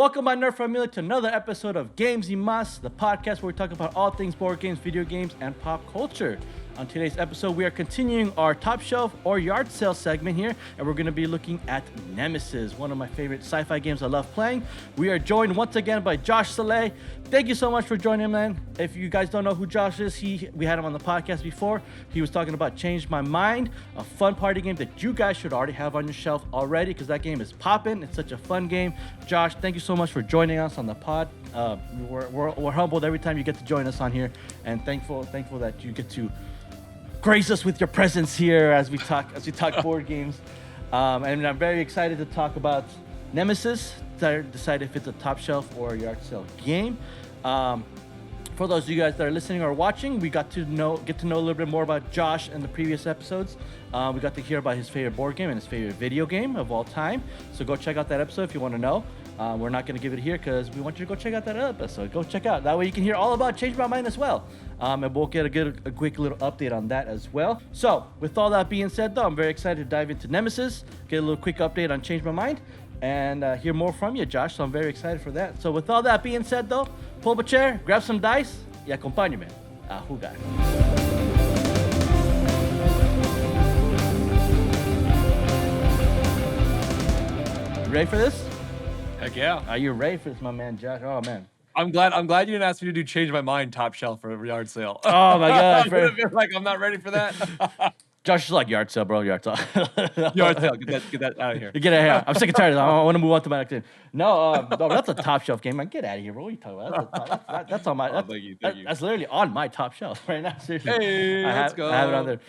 Welcome, my nerd family, to another episode of Gamesymaspod, the podcast where we talk about all things board games, video games, and pop culture. On today's episode, we are continuing our top shelf or yard sale segment here, and we're going to be looking at Nemesis, one of my favorite sci-fi games I love playing. We are joined once again by Josh Saleh. Thank you so much for joining, man. If you guys don't know who Josh is, we had him on the podcast before. He was talking about Change My Mind, a fun party game that you guys should already have on your shelf already because that game is popping. It's such a fun game. Josh, thank you so much for joining us on the pod. We're humbled every time you get to join us on here, and thankful that you get to grace us with your presence here as we talk board games. And I'm very excited to talk about Nemesis, to decide if it's a top shelf or a yard sale game. For those of you guys that are listening or watching, we get to know a little bit more about Josh in the previous episodes. We got to hear about his favorite board game and his favorite video game of all time. So go check out that episode if you want to know. We're not going to give it here because we want you to go check out that episode. Go check out. That way you can hear all about Change My Mind as well. And we'll get a quick little update on that as well. So with all that being said, though, I'm very excited to dive into Nemesis, get a little quick update on Change My Mind, and hear more from you, Josh. So I'm very excited for that. So with all that being said, though, pull up a chair, grab some dice, y acompáñame a jugar. You ready for this? Heck yeah. Are you ready for this, my man, Josh? Oh, man. I'm glad you didn't ask me to do Change My Mind top shelf for a yard sale. Oh, my God. I would have been like, I'm not ready for that. Josh is like, yard sale, bro, yard sale. Yard sale, get that out of here. Get out of here. I'm sick and tired of that. I want to move on to my next game. No, that's a top shelf game, man. Get out of here, bro. What are you talking about? That's on my. Thank you. That's literally on my top shelf right now. Seriously. Hey, let's go. I have it on there,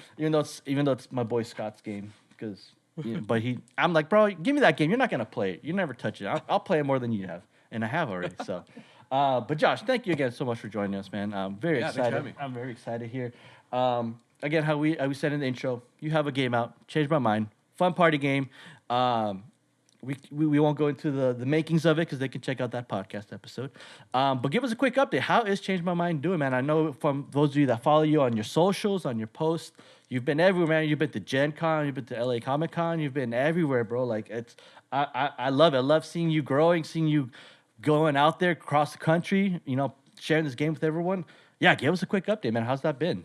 even though it's my boy Scott's game, because. But I'm like, bro, give me that game. You're not gonna play it. You never touch it. I'll play it more than you have, and I have already. So, but Josh, thank you again so much for joining us, man. I'm very excited. I'm very excited here. Again, how we said in the intro, you have a game out. Change My Mind. Fun party game. We won't go into the makings of it because they can check out that podcast episode. But give us a quick update. How is Change My Mind doing, man? I know from those of you that follow you on your socials, on your posts, you've been everywhere, man. You've been to Gen Con, you've been to LA Comic Con, you've been everywhere, bro. Like I love it. I love seeing you growing, seeing you going out there across the country, sharing this game with everyone. Yeah, give us a quick update, man. How's that been?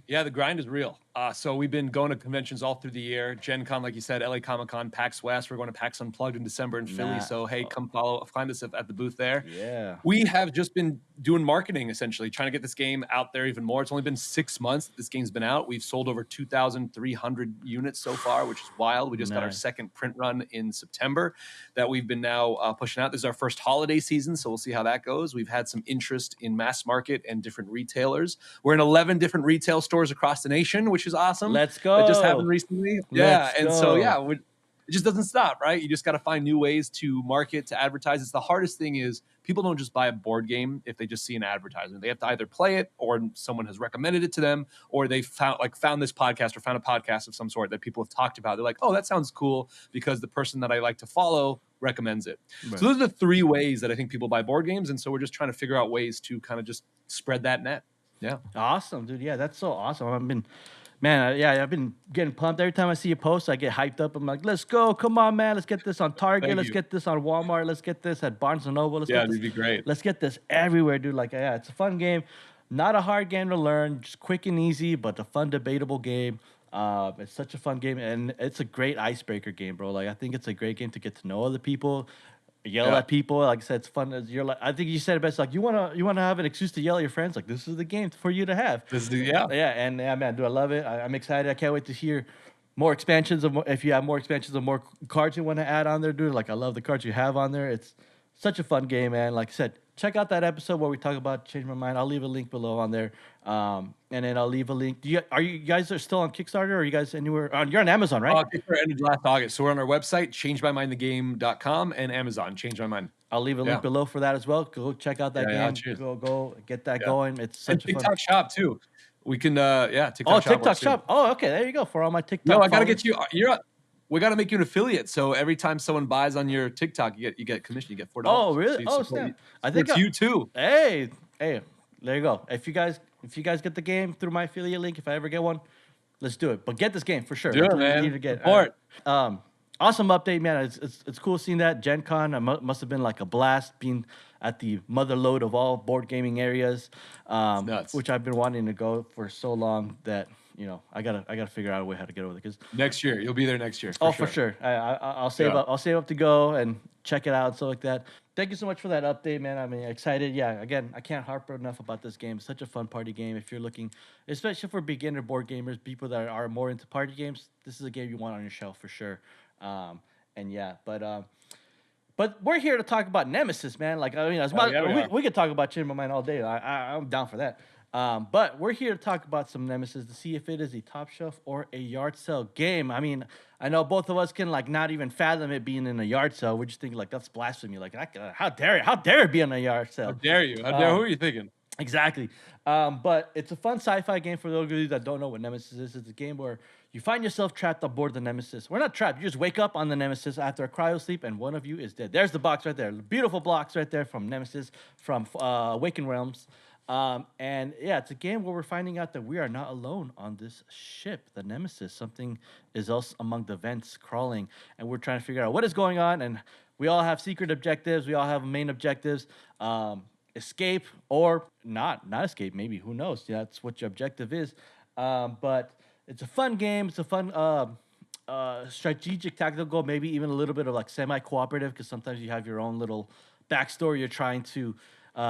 Yeah, the grind is real. So we've been going to conventions all through the year. Gen Con, like you said, LA Comic Con, PAX West. We're going to PAX Unplugged in December in Philly. So, hey, come find us at the booth there. Yeah. We have just been doing marketing, essentially, trying to get this game out there even more. It's only been 6 months that this game's been out. We've sold over 2,300 units so far, which is wild. We just got our second print run in September that we've been now pushing out. This is our first holiday season, so we'll see how that goes. We've had some interest in mass market and different retailers. We're in 11 different retail stores across the nation, which is awesome. Let's go. That just happened recently. It just doesn't stop, right? You just got to find new ways to market, to advertise. It's the hardest thing is people don't just buy a board game if they just see an advertisement. They have to either play it or someone has recommended it to them, or they found this podcast or found a podcast of some sort that people have talked about. They're like, oh, that sounds cool because the person that I like to follow recommends it. Right. So those are the three ways that I think people buy board games. And so we're just trying to figure out ways to kind of just spread that net. Yeah. Awesome, dude. Yeah, that's so awesome. I've been getting pumped. Every time I see a post, I get hyped up. I'm like, let's go. Come on, man. Let's get this on Target. Let's get this on Walmart. Let's get this at Barnes & Noble. It'd be great. Let's get this everywhere, dude. Like, yeah, it's a fun game. Not a hard game to learn. Just quick and easy, but a fun, debatable game. It's such a fun game, and it's a great icebreaker game, bro. Like, I think it's a great game to get to know other people, yell at people. Like I said, it's fun. I think you said it best. Like, you wanna have an excuse to yell at your friends. Like, this is the game for you to have. Man, dude, I love it. I'm excited. I can't wait to hear more expansions if you have more expansions of more cards you want to add on there, dude. Like, I love the cards you have on there. It's such a fun game, man. Like I said, check out that episode where we talk about Change My Mind. I'll leave a link below on there. And then I'll leave a link. Are you guys still on Kickstarter? Or are you guys anywhere? You're on Amazon, right? Kickstarter ended last August. So we're on our website, changemymindthegame.com, and Amazon, Change My Mind. I'll leave a link below for that as well. Go check out that game. Go get that going. It's such a fun. TikTok shop too. We can TikTok shop. TikTok shop. Oh, okay. There you go. For all my TikTok. No, I gotta get you. We got to make you an affiliate. So every time someone buys on your TikTok, you get commission. You get $4. Oh, really? Snap. I think it's you too. Hey, there you go. If you guys get the game through my affiliate link, if I ever get one, let's do it. But get this game for sure. Do it, man. You need to get support. awesome update, man. It's cool seeing that. Gen Con must have been like a blast being at the mother lode of all board gaming areas, Nuts. which I've been wanting to go for so long that, I gotta figure out a way how to get over there. Cause next year, you'll be there next year. for sure. I'll save up. I'll save up to go and check it out and stuff like that. Thank you so much for that update, man. I mean, excited. Yeah, again, I can't harp enough about this game. It's such a fun party game. If you're looking, especially for beginner board gamers, people that are more into party games, this is a game you want on your shelf for sure. And yeah, but we're here to talk about Nemesis, man. Like, I mean, we could talk about Chain of Mind all day. I'm down for that. But we're here to talk about some Nemesis to see if it is a top shelf or a yard sale game. I mean, I know both of us can like not even fathom it being in a yard sale. We're just thinking like that's blasphemy. Like, how dare it be in a yard sale? How dare you? Who are you thinking? Exactly. But it's a fun sci-fi game for those of you that don't know what Nemesis is. It's a game where you find yourself trapped aboard the Nemesis. We're not trapped. You just wake up on the Nemesis after a cryo sleep, and one of you is dead. There's the box right there. Beautiful box right there from Nemesis, from Awakened Realms. And yeah, it's a game where we're finding out that we are not alone on this ship, the Nemesis. Something is else among the vents crawling, and we're trying to figure out what is going on. And we all have secret objectives. We all have main objectives. Escape or not escape. Maybe, who knows? Yeah, that's what your objective is. But it's a fun game. It's a fun strategic tactical goal. Maybe even a little bit of like semi-cooperative, because sometimes you have your own little backstory. You're trying to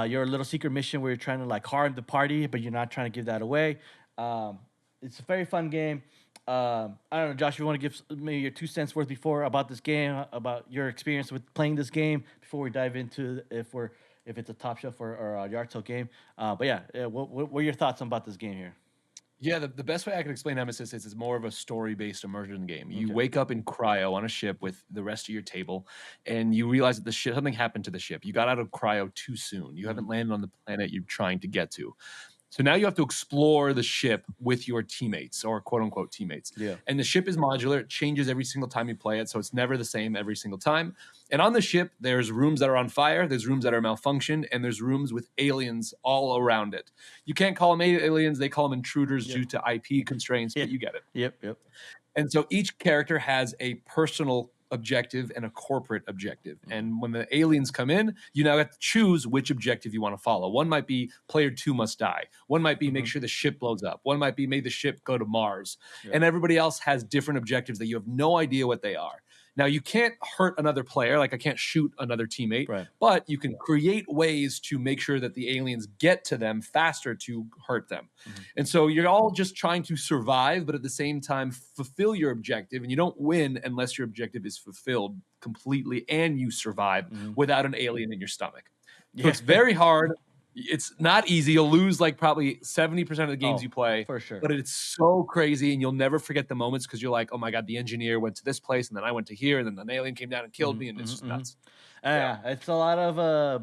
your little secret mission where you're trying to like harm the party, but you're not trying to give that away. It's a very fun game. I don't know, Josh, you want to give maybe your 2 cents worth about this game, about your experience with playing this game before we dive into if it's a top shelf or a yard sale game. But yeah, what are your thoughts about this game here? Yeah, the best way I can explain Nemesis is it's more of a story-based immersion game. You wake up in cryo on a ship with the rest of your table, and you realize that something happened to the ship. You got out of cryo too soon. You haven't landed on the planet you're trying to get to. So now you have to explore the ship with your teammates, or quote-unquote teammates. Yeah. And the ship is modular. It changes every single time you play it, so it's never the same every single time. And on the ship, there's rooms that are on fire, there's rooms that are malfunctioned, and there's rooms with aliens all around it. You can't call them aliens. They call them intruders due to IP constraints, but you get it. Yep. And so each character has a personal objective and a corporate objective. And when the aliens come in, you now have to choose which objective you want to follow. One might be player 2 must die. One might be make sure the ship blows up. One might be make the ship go to Mars. Yeah. And everybody else has different objectives that you have no idea what they are. Now, you can't hurt another player, like I can't shoot another teammate, but you can create ways to make sure that the aliens get to them faster to hurt them. And so you're all just trying to survive, but at the same time, fulfill your objective. And you don't win unless your objective is fulfilled completely and you survive without an alien in your stomach. So it's very hard. It's not easy. You'll lose like probably 70% of the games you play. For sure. But it's so crazy, and you'll never forget the moments because you're like, oh my God, the engineer went to this place, and then I went to here, and then an alien came down and killed me, and it's just nuts. It's a lot of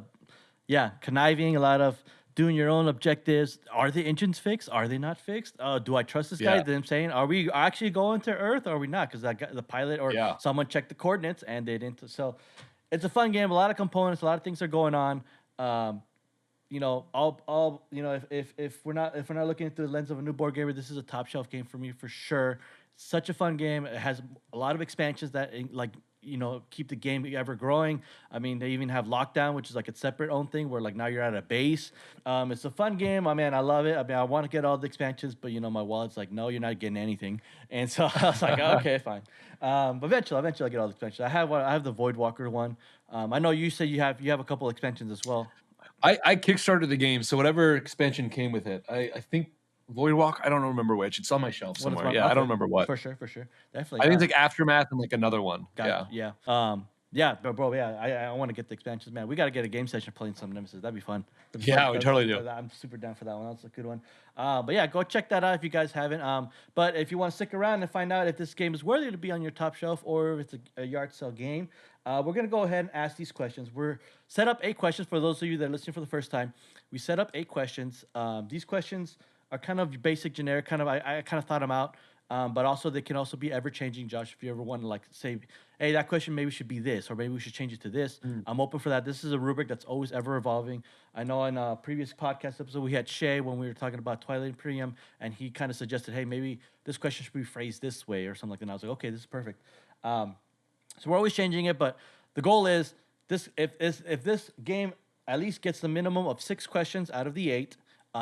conniving, a lot of doing your own objectives. Are the engines fixed? Are they not fixed? Do I trust this guy? Them saying, are we actually going to Earth or are we not? Because the pilot or someone checked the coordinates and they didn't. So it's a fun game. A lot of components, a lot of things are going on. If we're not looking through the lens of a new board gamer, this is a top shelf game for me for sure. Such a fun game. It has a lot of expansions that keep the game ever growing. I mean, they even have Lockdown, which is like a separate own thing where like now you're at a base. It's a fun game. I mean, I love it. I mean, I want to get all the expansions, but my wallet's like, no, you're not getting anything. And so I was like, okay, fine. But eventually I'll get all the expansions. I have the Voidwalker one. I know you say you have a couple expansions as well. I kickstarted the game, so whatever expansion came with it. I think Voidwalk, I don't remember which. It's on my shelf somewhere. I don't remember what. For sure. Definitely. I think it's like Aftermath and like another one. Yeah. But bro, I want to get the expansions, man. We got to get a game session playing some Nemesis. That'd be fun. We totally do. I'm super down for that one. That's a good one. But yeah, go check that out if you guys haven't. But if you want to stick around and find out if this game is worthy to be on your top shelf or if it's a yard sale game, we're going to go ahead and ask these questions. We're set up 8 questions for those of you that are listening for the first time. We set up 8 questions. These questions are kind of basic, generic, I kind of thought them out. But also they can also be ever changing, Josh. If you ever want to like say, hey, that question maybe should be this, or maybe we should change it to this. I'm open for that. This is a rubric that's always ever evolving. I know in a previous podcast episode we had Shay when we were talking about Twilight Imperium, and he kind of suggested, hey, maybe this question should be phrased this way or something like that. And I was like, okay, this is perfect. So we're always changing it, but the goal is this: if this game at least gets the minimum of 6 questions out of the 8,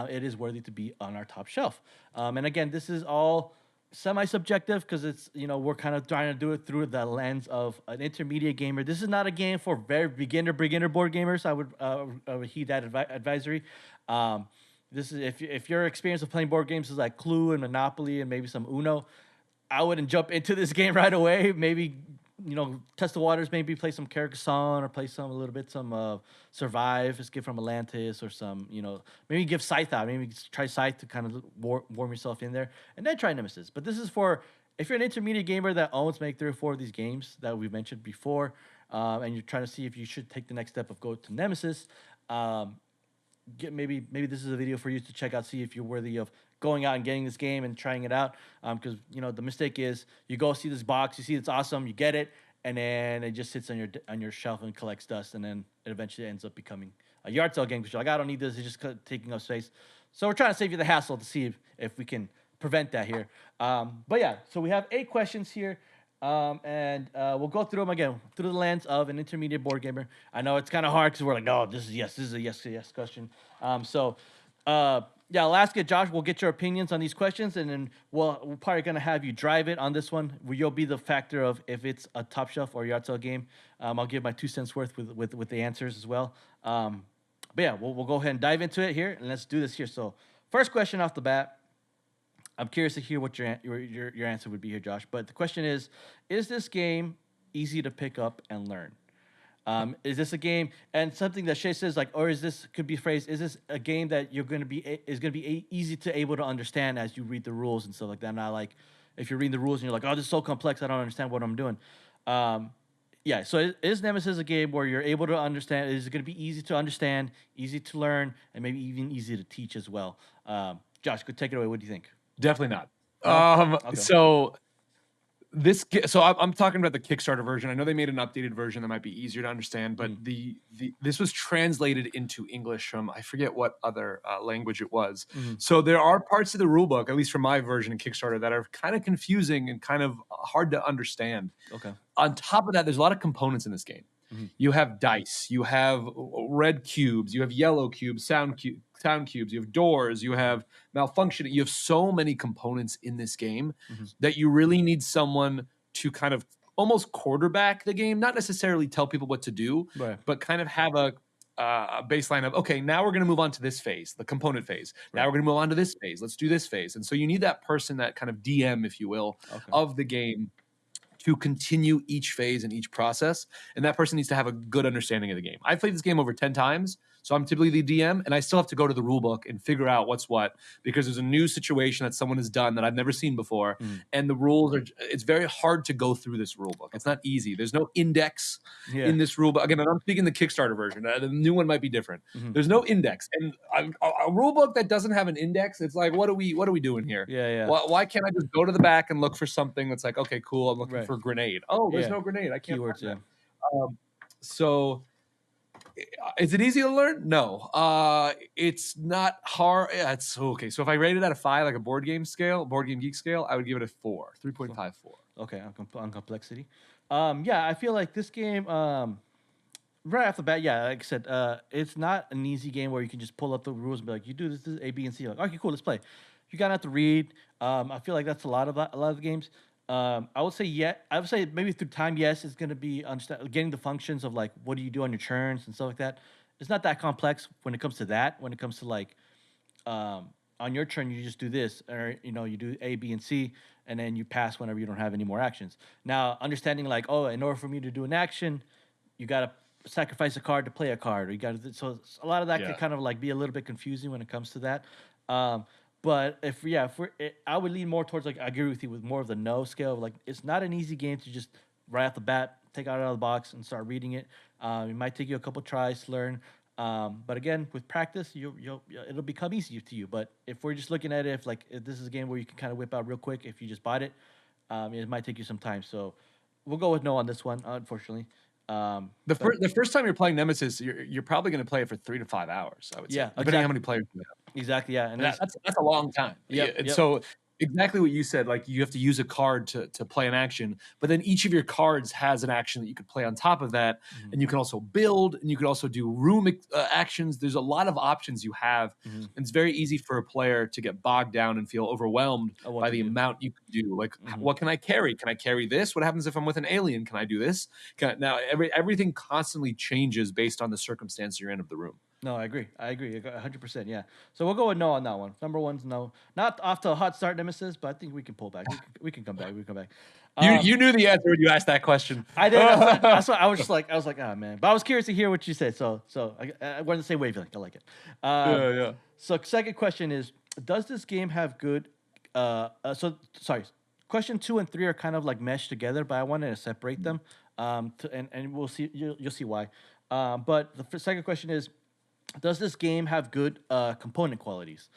it is worthy to be on our top shelf. And again, this is all semi-subjective because it's we're kind of trying to do it through the lens of an intermediate gamer. This is not a game for very beginner board gamers. I would heed that advisory. This is if your experience of playing board games is like Clue and Monopoly and maybe some Uno, I wouldn't jump into this game right away. Maybe test the waters. Maybe play some Carcassonne or play some Survive, Escape from Atlantis, or some maybe give Scythe out. Maybe try Scythe to kind of warm yourself in there, and then try Nemesis. But this is for if you're an intermediate gamer that owns maybe 3 or 4 of these games that we've mentioned before, and you're trying to see if you should take the next step of go to Nemesis. Maybe this is a video for you to check out, see if you're worthy of going out and getting this game and trying it out. Because the mistake is you go see this box, you see it's awesome, you get it, and then it just sits on your shelf and collects dust, and then it eventually ends up becoming a yard sale game because you're like, I don't need this, it's just taking up space. So we're trying to save you the hassle to see if we can prevent that here. But yeah, so we have 8 questions here. And we'll go through them again through the lens of an intermediate board gamer. I know it's kind of hard because we're like, no, this is a yes question. Yeah, I'll ask it, Josh. We'll get your opinions on these questions, and then we're probably gonna have you drive it on this one. You'll be the factor of if it's a top shelf or yard sale game. I'll give my 2 cents worth with the answers as well. But yeah, we'll go ahead and dive into it here, and let's do this here. So, first question off the bat. I'm curious to hear what your answer would be here, Josh. But the question is this game easy to pick up and learn? Is this a game, and something that Shay says, like, or could be phrased, is this a game that is going to be easy to able to understand as you read the rules and stuff like that? Not like if you're reading the rules and you're like, oh, this is so complex, I don't understand what I'm doing. Yeah, so is Nemesis a game where you're able to understand? Is it going to be easy to understand, easy to learn, and maybe even easy to teach as well? Josh, go take it away. What do you think? Definitely not. Okay. So I'm talking about the Kickstarter version. I know they made an updated version that might be easier to understand, but this was translated into English from, I forget what other language it was. So there are parts of the rulebook, at least from my version of Kickstarter, that are kind of confusing and kind of hard to understand. Okay. On top of that, there's a lot of components in this game. You have dice, you have red cubes, you have yellow cubes, sound cubes, you have doors, you have malfunctioning. You have so many components in this game that you really need someone to kind of almost quarterback the game, not necessarily tell people what to do, right, but kind of have a baseline of, okay, now we're going to move on to this phase, the component phase. Now we're going to move on to this phase. Let's do this phase. And so you need that person, that kind of DM, if you will, of the game, to continue each phase and each process. And that person needs to have a good understanding of the game. I've played this game over 10 times, so I'm typically the DM, and I still have to go to the rule book and figure out what's what, because there's a new situation that someone has done that I've never seen before. And the rules it's very hard to go through this rule book. It's not easy. There's no index in this rule book. Again, I'm speaking the Kickstarter version. The new one might be different. There's no index. And a rule book that doesn't have an index, it's like, what are we doing here? Yeah. Why can't I just go to the back and look for something that's like, okay, cool, I'm looking for a grenade. Oh, there's no grenade. I can't Keywords, find that. So is it easy to learn? No. It's not hard. Yeah, it's okay. So if I rated out of 5, like a board game geek scale, I would give it a 4, 3.54. Okay, on complexity. Yeah, I feel like this game, right off the bat, yeah, like I said, it's not an easy game where you can just pull up the rules and be like, you do this A, B, and C. Like, okay, cool, let's play. You gotta have to read. I feel like that's a lot of the games. I would say maybe through time, yes, it's going to be getting the functions of like what do you do on your turns and stuff like that. It's not that complex when it comes to that. When it comes to like on your turn, you just do this, or you do A, B, and C, and then you pass whenever you don't have any more actions. Now, understanding like, oh, in order for me to do an action, you got to sacrifice a card to play a card, or you got to. So a lot of that can kind of like be a little bit confusing when it comes to that. But I would lean more towards, like, I agree with you with more of the no scale. Like, it's not an easy game to just right off the bat take it out of the box and start reading it. It might take you a couple tries to learn. But again, with practice, it'll become easier to you. But if we're just looking at it, if this is a game where you can kind of whip out real quick if you just bought it, it might take you some time. So we'll go with no on this one, unfortunately. The first time you're playing Nemesis, you're probably going to play it for 3 to 5 hours, I would say, depending on how many players you have. Exactly, yeah, and that's a long time. Yeah, so exactly what you said. Like you have to use a card to play an action, but then each of your cards has an action that you could play on top of that, and you can also build, and you can also do room actions. There's a lot of options you have, and it's very easy for a player to get bogged down and feel overwhelmed by the amount you can do. Like, what can I carry? Can I carry this? What happens if I'm with an alien? Can I do this? Now everything constantly changes based on the circumstance you're in of the room. No, I agree. 100%. Yeah. So we'll go with no on that one. Number one's no. Not off to a hot start, Nemesis, but I think we can pull back. We can come back. We can come back. You knew the answer when you asked that question. I did. That's what I was like, oh man. But I was curious to hear what you said. So I wanted to say wavelength. I like it. Yeah. So second question is, does this game have good? Question 2 and 3 are kind of like meshed together, but I wanted to separate them. And we'll see. You'll see why. But the second question is, does this game have good component qualities?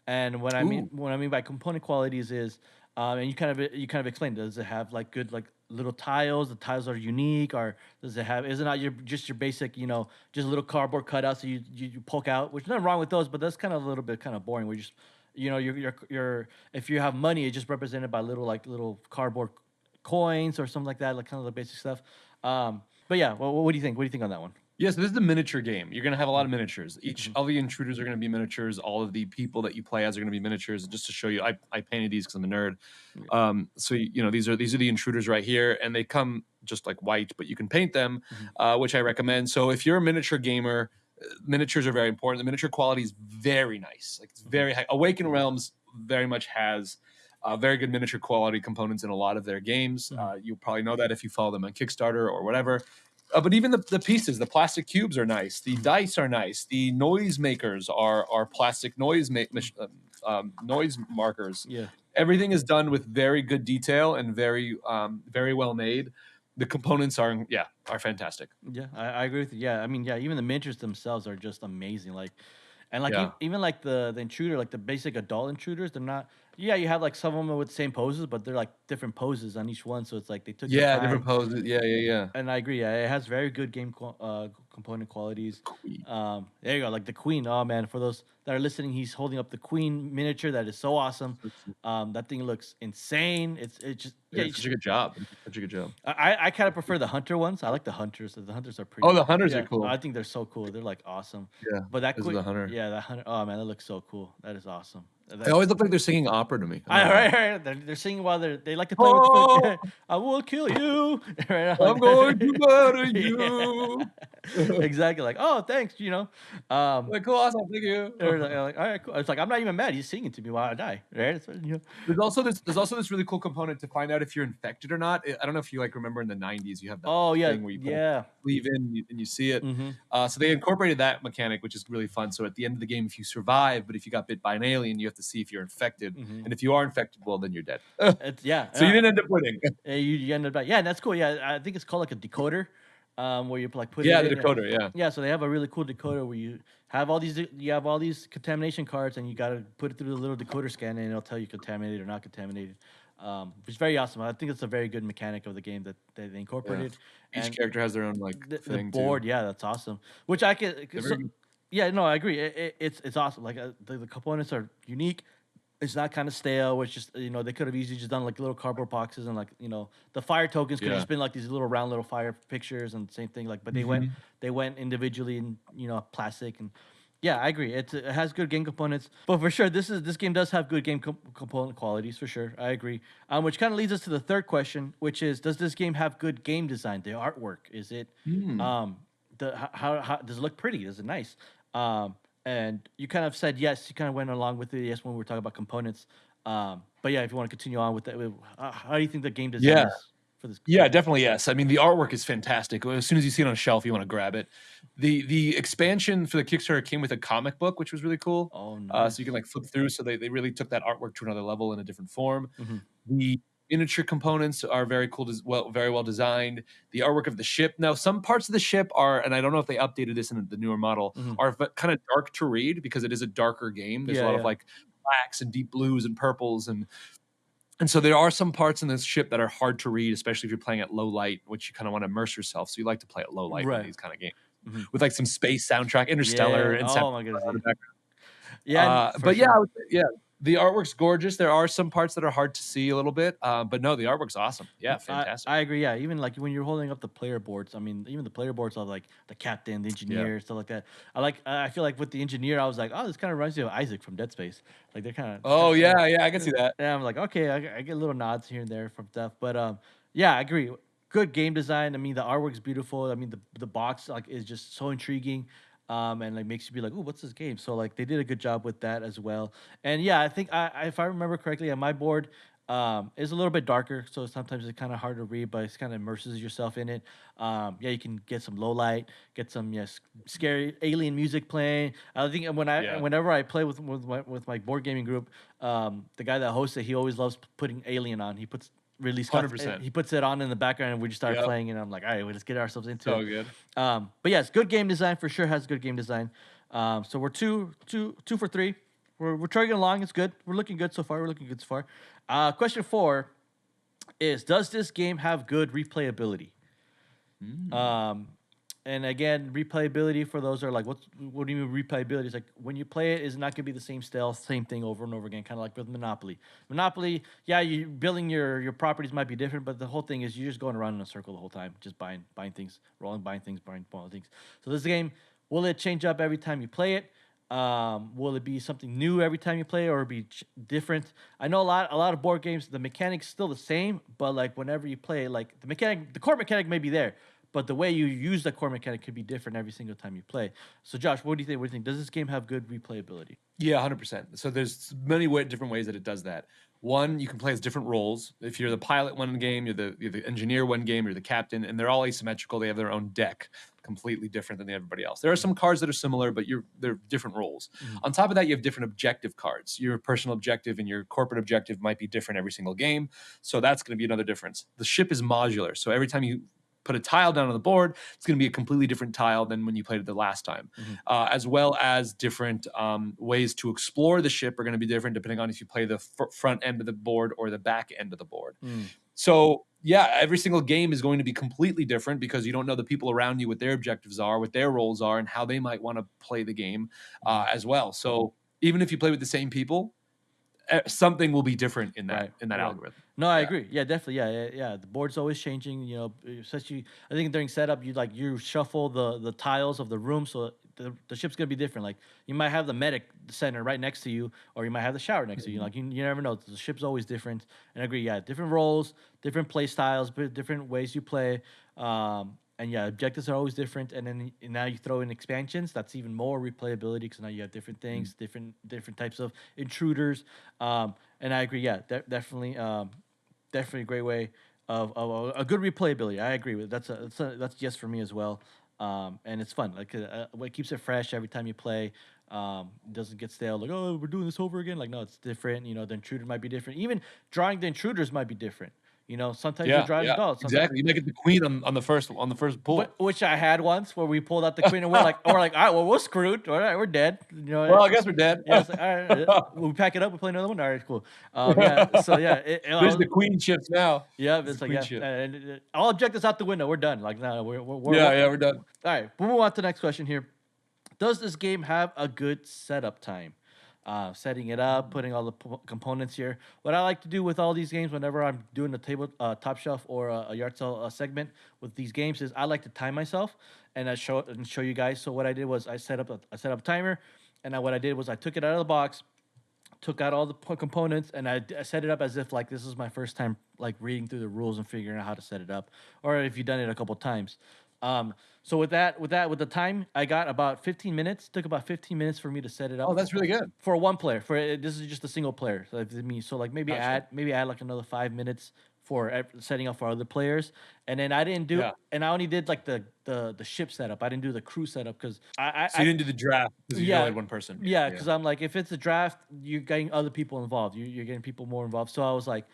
And what I mean by component qualities is, and you kind of explained, does it have like good like little tiles? The tiles are unique, or does it have? Is it not your basic, just little cardboard cutouts that you poke out? Which nothing wrong with those, but that's kind of a little bit kind of boring. We're just, you're if you have money, it's just represented by little cardboard coins or something like that, like kind of the basic stuff. But yeah, what do you think? What do you think on that one? Yes, this is the miniature game. You're going to have a lot of miniatures. All the intruders are going to be miniatures. All of the people that you play as are going to be miniatures. Just to show you, I painted these because I'm a nerd. So these are the intruders right here, and they come just like white, but you can paint them, which I recommend. So if you're a miniature gamer, miniatures are very important. The miniature quality is very nice. Like it's very high. Awakened Realms very much has very good miniature quality components in a lot of their games. You'll probably know that if you follow them on Kickstarter or whatever. But even the pieces, the plastic cubes are nice. The dice are nice. The noise makers are plastic noise noise markers. Yeah. Everything is done with very good detail and very well made. The components are fantastic. Yeah, I agree with you. Yeah, I mean, yeah, even the miniatures themselves are just amazing. Even like the intruder, like the basic adult intruders, they're not. Yeah, you have like some of them with the same poses, but they're like different poses on each one. So it's like they took their time. Different poses. Yeah. And I agree. Yeah, it has very good game component qualities. There you go, like the Queen. Oh man, for those that are listening, he's holding up the Queen miniature. That is so awesome. That thing looks insane. It's such a good job. I kind of prefer the hunter ones. I like the hunters. The hunters are pretty. Oh, the hunters are cool. I think they're so cool. They're like awesome. Yeah, but that Queen, the hunter. Yeah, that hunter. Oh man, that looks so cool. That is awesome. They always look like they're singing opera to me. Right. They're singing while they like to play with the I will kill you. I'm going to murder you. Exactly. Like, oh, thanks. Like, cool, awesome, thank you. Like, all right, cool. It's like, I'm not even mad. He's singing to me while I die. Right? There's also this really cool component to find out if you're infected or not. I don't know if you remember in the 90s you have that thing where you leave in and you see it. So they incorporated that mechanic, which is really fun. So at the end of the game, if you survive, but if you got bit by an alien, you have to see if you're infected. And if you are infected, well, then you're dead. So you didn't end up winning. You ended up, and that's cool. Yeah, I think it's called like a decoder. Where you like put the decoder, yeah. So they have a really cool decoder where you have all these contamination cards, and you got to put it through the little decoder scan, and it'll tell you contaminated or not contaminated. Which is very awesome. I think it's a very good mechanic of the game that they incorporated. Yeah. Each character has their own thing. The board, too. Yeah, that's awesome. Which I could. Yeah, no, I agree. It's awesome. Like the components are unique. It's not kind of stale, which just they could have easily just done like little cardboard boxes, and the fire tokens could have just been like these little round little fire pictures, and same thing. But they went individually in plastic, and yeah, I agree. It has good game components, but for sure this game does have good game component qualities for sure. I agree. Which kind of leads us to the third question, which is, does this game have good game design? The artwork, is it how does it look pretty? Is it nice? And you kind of said yes. You kind of went along with it yes when we were talking about components. But yeah, if you want to continue on with that, how do you think the game design is for this? Yeah, definitely yes. I mean, the artwork is fantastic. As soon as you see it on a shelf, you want to grab it. The expansion for the Kickstarter came with a comic book, which was really cool. Oh, nice. So you can flip through. So they really took that artwork to another level in a different form. The miniature components are very cool, very well designed. The artwork of the ship. Now, some parts of the ship are, and I don't know if they updated this in the newer model, are kind of dark to read because it is a darker game. There's a lot of blacks and deep blues and purples, and so there are some parts in this ship that are hard to read, especially if you're playing at low light, which you kind of want to immerse yourself. So you like to play at low light in these kind of games with some space soundtrack, Interstellar, and oh my goodness. but yeah, The artwork's gorgeous. There are some parts that are hard to see a little bit, but no, the artwork's awesome. Yeah, fantastic. I agree. Yeah, even like when you're holding up the player boards, I mean, even the player boards of like the captain, the engineer, stuff like that. I feel like with the engineer, I was like, oh, this kind of reminds me of Isaac from Dead Space. Like they're kind of. Oh yeah, I can see that. And I'm like, okay, I get little nods here and there from stuff, but yeah, I agree. Good game design. I mean, the artwork's beautiful. I mean, the box like is just so intriguing. And like makes you be like, oh, what's this game? So like they did a good job with that as well. And yeah, I think if I remember correctly, on my board, is a little bit darker, so sometimes it's kind of hard to read, but it's kind of immerses yourself in it. Yeah, you can get some low light, get some scary alien music playing. I think whenever I play with my board gaming group, the guy that hosts it, he always loves putting Alien on. He puts release 100%. He puts it on in the background, and we just start playing, and I'm like, all right, let's get ourselves into it. So good. But yeah, it's good game design for sure. Has good game design. So we're two for three. We're chugging along. It's good. We're looking good so far. Question 4 is: does this game have good replayability? And again, replayability for those are like, what do you mean replayability? It's like when you play it, is not going to be the same style, same thing over and over again, kind of like with Monopoly. Monopoly, yeah, you building your properties might be different, but the whole thing is you're just going around in a circle the whole time, just buying things, buying things. So this game, will it change up every time you play it? Will it be something new every time you play, or be different? I know a lot of board games, the mechanic's still the same, but like whenever you play, like the core mechanic may be there, but the way you use the core mechanic could be different every single time you play. So Josh, what do you think? Does this game have good replayability? Yeah, 100%. So there's many different ways that it does that. One, you can play as different roles. If you're the pilot one game, you're the engineer one game, you're the captain, and they're all asymmetrical. They have their own deck, completely different than everybody else. There are some cards that are similar, but they're different roles. On top of that, you have different objective cards. Your personal objective and your corporate objective might be different every single game. So that's going to be another difference. The ship is modular. So every time you put a tile down on the board, it's going to be a completely different tile than when you played it the last time. As well as different ways to explore the ship are going to be different depending on if you play the front end of the board or the back end of the board. So yeah, every single game is going to be completely different because you don't know the people around you, what their objectives are, what their roles are, and how they might want to play the game as well. So even if you play with the same people, something will be different in that algorithm. No, I agree. Yeah, definitely. Yeah. The board's always changing. You know, especially I think during setup, you shuffle the tiles of the room, so the ship's gonna be different. Like you might have the medic center right next to you, or you might have the shower next to you. Like you never know. The ship's always different. And I agree. Yeah, different roles, different play styles, but different ways you play. And yeah, objectives are always different. And then now you throw in expansions. That's even more replayability because now you have different things, different types of intruders. And I agree. Yeah, definitely a great way of a good replayability. I agree with that's yes for me as well. And it's fun. Like it keeps it fresh every time you play. Doesn't get stale. Like, oh, we're doing this over again. Like, no, it's different. You know, the intruder might be different. Even drawing the intruders might be different. You know, sometimes you drive the dog. Exactly. You make it the queen on the first pull. Which I had once where we pulled out the queen and we're like, all right, well, we're screwed. All right, we're dead. You know, well, I guess we're dead. Yeah, like, all right, we pack it up, we play another one. All right, cool. Yeah, so yeah. There's the queen ships now. Yeah, it's like, and all objectives out the window. We're done. Like, no, we're we're done. All right, we'll move on to the next question here. Does this game have a good setup time? Setting it up, putting all the components here. What I like to do with all these games, whenever I'm doing a table top shelf or a yard sale segment with these games, is I like to time myself and I show you guys. So what I did was I set up a timer, and what I did was I took it out of the box, took out all the components, and I set it up as if like this is my first time like reading through the rules and figuring out how to set it up, or if you've done it a couple times. So with the time, I got about 15 minutes. Took about 15 minutes for me to set it up. Oh, that's really good for one player. This is just a single player. So like maybe add like another 5 minutes for setting up for other players. And then I didn't do, and I only did like the ship setup. I didn't do the crew setup because So you didn't do the draft because you only had one person. Yeah, because I'm like, if it's a draft, you're getting other people involved. You're getting people more involved. So I was like,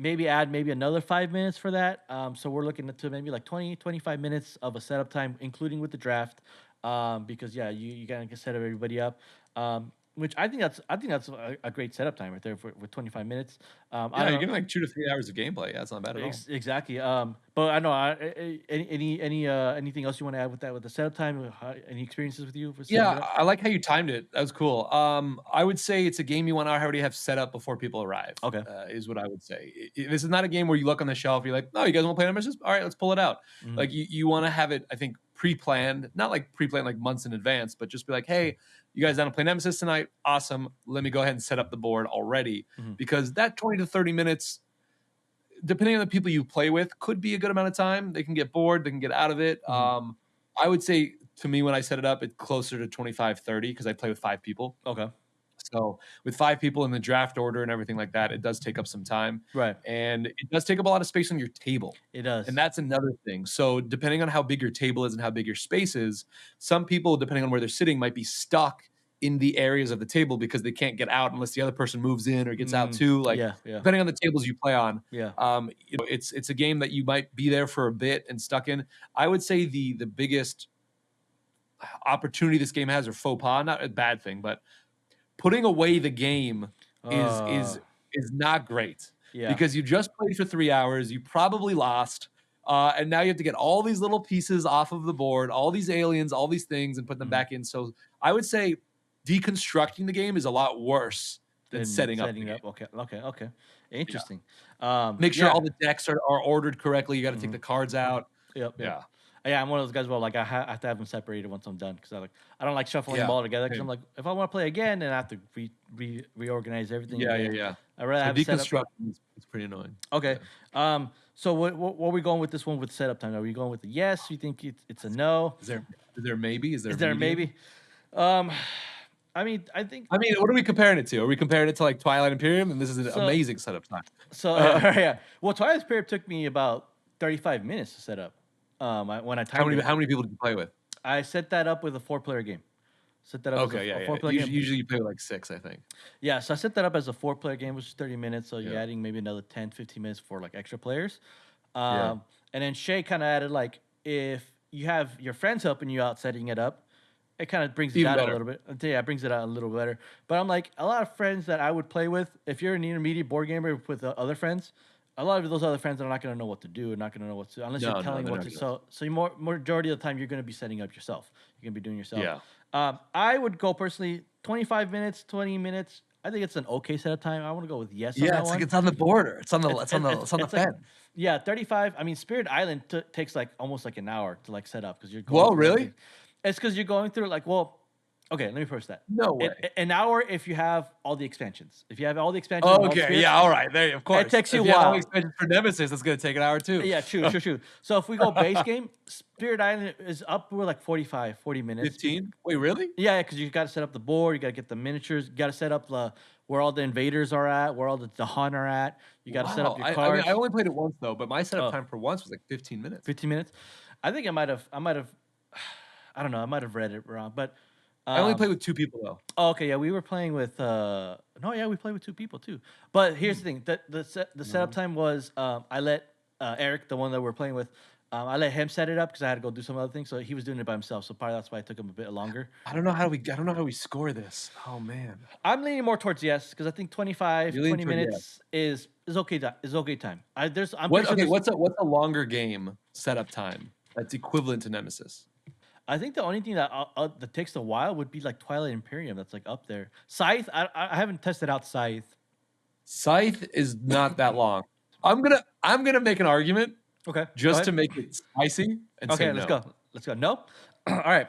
maybe add another 5 minutes for that. So we're looking to maybe like 25 minutes of a setup time, including with the draft. Because you gotta set everybody up. which I think that's a great setup time right there for 25 minutes. I Yeah, don't you're know. getting like 2 to 3 hours of gameplay. Yeah, it's not bad at all. Exactly. But I know anything else you want to add with that with the setup time? Any experiences with you for setting it Yeah, up? I like how you timed it. That was cool. I would say it's a game you want to already have set up before people arrive. Okay. Is what I would say. This is not a game where you look on the shelf, you're like, no, you guys want to play Nemesis? All right, let's pull it out. Mhm. Like you want to have it, I think, pre-planned, not like pre-planned like months in advance, but just be like, hey, you guys want to play Nemesis tonight? Awesome. Let me go ahead and set up the board already, because that 20 to 30 minutes, depending on the people you play with, could be a good amount of time. They can get bored, they can get out of it. I would say, to me, when I set it up, it's closer to 25, 30 because I play with 5 people. Okay. So with 5 people in the draft order and everything like that, it does take up some time. Right. And it does take up a lot of space on your table. It does. And that's another thing. So depending on how big your table is and how big your space is, some people, depending on where they're sitting, might be stuck in the areas of the table because they can't get out unless the other person moves in or gets out too. Like depending on the tables you play on, it's a game that you might be there for a bit and stuck in. I would say the biggest opportunity this game has, or faux pas, not a bad thing, but putting away the game is not great. Because you just played for 3 hours, you probably lost, and now you have to get all these little pieces off of the board, all these aliens, all these things, and put them back in. So I would say deconstructing the game is a lot worse than setting up. Okay. Interesting. Make sure all the decks are ordered correctly. You got to take the cards out. Yeah. Yeah, I'm one of those guys where like I have to have them separated once I'm done because I don't like shuffling them all together because I'm like, if I want to play again, then I have to reorganize everything. Yeah. I rather have deconstructing. It's pretty annoying. Okay. So what are we going with this one with setup time? Are we going with a yes? You think it's a no? Is there maybe? Is there a maybe? I mean, what are we comparing it to? Are we comparing it to like Twilight Imperium? And this is an amazing setup time. So yeah. Well, Twilight Imperium took me about 35 minutes to set up. When I timed how many people did you play with? I set that up with a 4-player game. Set that up. Okay, as a 4-player game. Usually you play with like 6, I think. Yeah, so I set that up as a 4-player game, which is 30 minutes. So you're adding maybe another 10, 15 minutes for like extra players. And then Shay kind of added like if you have your friends helping you out setting it up, it kind of brings it down a little bit. Yeah, it brings it out a little better. But I'm like, a lot of friends that I would play with, if you're an intermediate board gamer with other friends, a lot of those other friends are not going to know what to do, not going to know what to, unless you're telling them what to. So majority of the time you're going to be setting up yourself. You're going to be doing yourself. Yeah. I would go personally 25 minutes, 20 minutes. I think it's an okay setup time. I want to go with yes. On that it's one. like it's on the border. It's on the fence. Yeah, 35. I mean, Spirit Island takes like almost like an hour to like set up because you're going. Whoa, really? It's because you're going through like Okay, let me first that. No way. An hour if you have all the expansions. If you have all the expansions. Okay, all right. There, of course. It takes you a while. If you have all the expansions for Nemesis, it's going to take an hour too. Yeah, true. So if we go base game, Spirit Island is up. We're like 40 minutes. 15? Wait, really? Yeah, because you got to set up the board. You got to get the miniatures. You got to set up where all the invaders are at, where all the Han are at. You got to set up your cards. I only played it once though, but my setup time for once was like 15 minutes. 15 minutes? I think I might have. I don't know. I might have read it wrong, but. I only played with 2 people though. Oh, okay, yeah, we were playing with. We played with 2 people too. But here's the thing: the setup time was I let Eric, the one that we're playing with, I let him set it up because I had to go do some other things. So he was doing it by himself. So probably that's why it took him a bit longer. I don't know how we score this. Oh man, I'm leaning more towards yes because I think 20 minutes is okay. Is okay time. What's a longer game setup time that's equivalent to Nemesis? I think the only thing that takes a while would be like Twilight Imperium. That's like up there. Scythe, I haven't tested out Scythe. Scythe is not that long. I'm gonna make an argument. Okay. Just to make it spicy. And say let's go. Let's go. No. All right.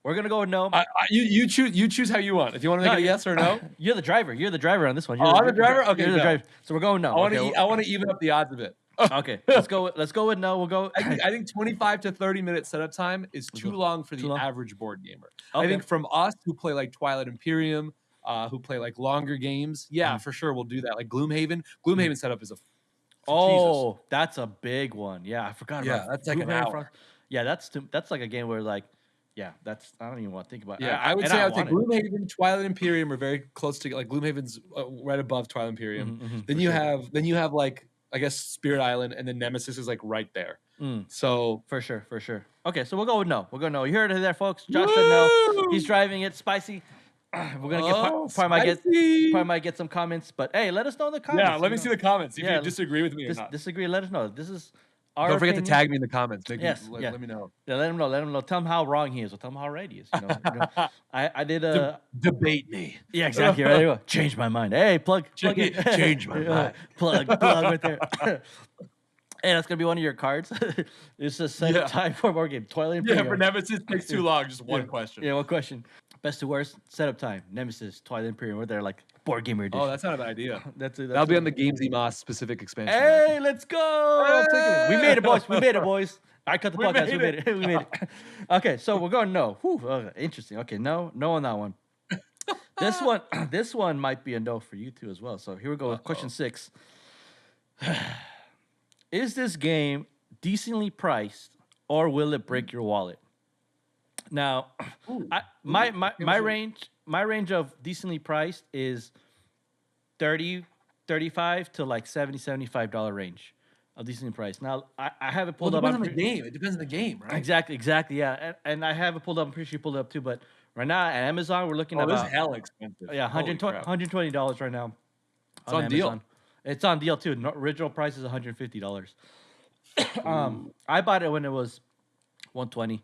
We're gonna go with no. You choose how you want. If you want to make it a yes or no. You're the driver. You're the driver on this one. I'm the driver. Okay. You're the driver. So we're going no. I want to even up the odds a bit. Okay, let's go with no. We'll go. I think 25 to 30 minute setup time is too long for the average board gamer. Okay. I think from us who play like Twilight Imperium, who play like longer games, for sure we'll do that. Like Gloomhaven setup is Jesus. That's a big one. Yeah, I forgot about. Yeah, that's like an hour. Yeah, that's like a game where like, I don't even want to think about. Yeah, I would say Gloomhaven, Twilight Imperium are very close to like Gloomhaven's right above Twilight Imperium. Then you have like. I guess Spirit Island and then Nemesis is like right there. So for sure. Okay, so we'll go with no. You heard it there, folks. Josh said no. He's driving it. Spicy. We're gonna get probably might get some comments, but hey, let us know in the comments. Yeah, let me see the comments. If you disagree with me or not. Disagree, let us know. This is our Don't forget opinion. to tag me in the comments. Let me know. Yeah, let him know. Let him know. Tell him how wrong he is, or tell him how right he is. I did debate me. Yeah, exactly. Right. There you go. Change my mind. Hey, plug it. Change my mind. Plug right there. Hey, that's gonna be one of your cards. It's a set of time for more game. Toilet Imperium. Yeah, for Nemesis takes too long. Just one question. Yeah, one question. Best to worst setup time. Nemesis, Twilight Imperium. Where they're like board gamer edition. Oh, that's not a bad idea. That'll be on the Gamesymaspod specific expansion. Hey, let's go! Hey! We made it, boys. I cut the podcast. We made it. Okay, so we're going no. Whew, interesting. Okay, no on that one. This one might be a no for you too as well. So here we go with question 6. Is this game decently priced, or will it break your wallet? Now, my range of decently priced is $30, $35 to like $70-$75 range of decently priced. Now, I have it pulled up. It depends on the game. It depends on the game, right? Exactly. Yeah, and I have it pulled up. I'm pretty sure you pulled it up too. But right now at Amazon, we're looking at this is hell expensive. Yeah, $120 right now. It's on deal. It's on deal too. Original price is $150. I bought it when it was $120.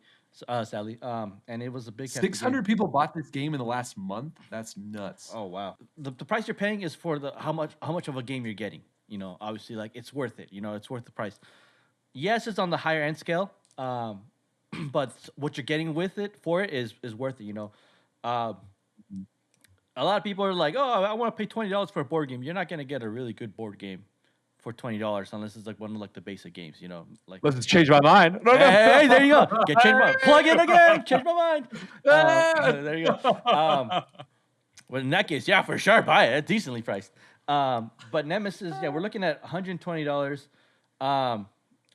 Sadly, and it was a big. 600 people bought this game in the last month. That's nuts. Oh wow! The price you're paying is for how much of a game you're getting. Obviously, like it's worth it. It's worth the price. Yes, it's on the higher end scale, but what you're getting with it for it is worth it. A lot of people are like, "Oh, I want to pay $20 for a board game." You're not gonna get a really good board game for $20 unless it's like one of like the basic games, like. Let's change my mind. No. Hey, there you go. Change my mind. Plug in again. Change my mind. There you go. Well, in that case, yeah, for sure, buy it. It's decently priced. But Nemesis, yeah, we're looking at $120. I'll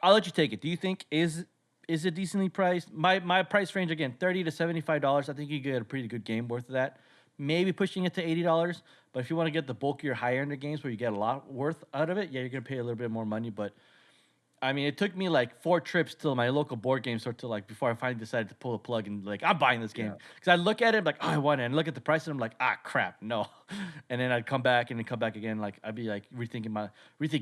let you take it. Do you think is it decently priced? My price range again, $30 to $75. I think you get a pretty good game worth of that. Maybe pushing it to $80. But if you want to get the bulkier, higher end games where you get a lot worth out of it, yeah, you're gonna pay a little bit more money. But I mean, it took me like 4 trips to my local board game store to like before I finally decided to pull the plug and like I'm buying this game because I look at it like, oh, I want it, and look at the price and I'm like, crap, no. And then I'd come back and then come back again, like I'd be like rethinking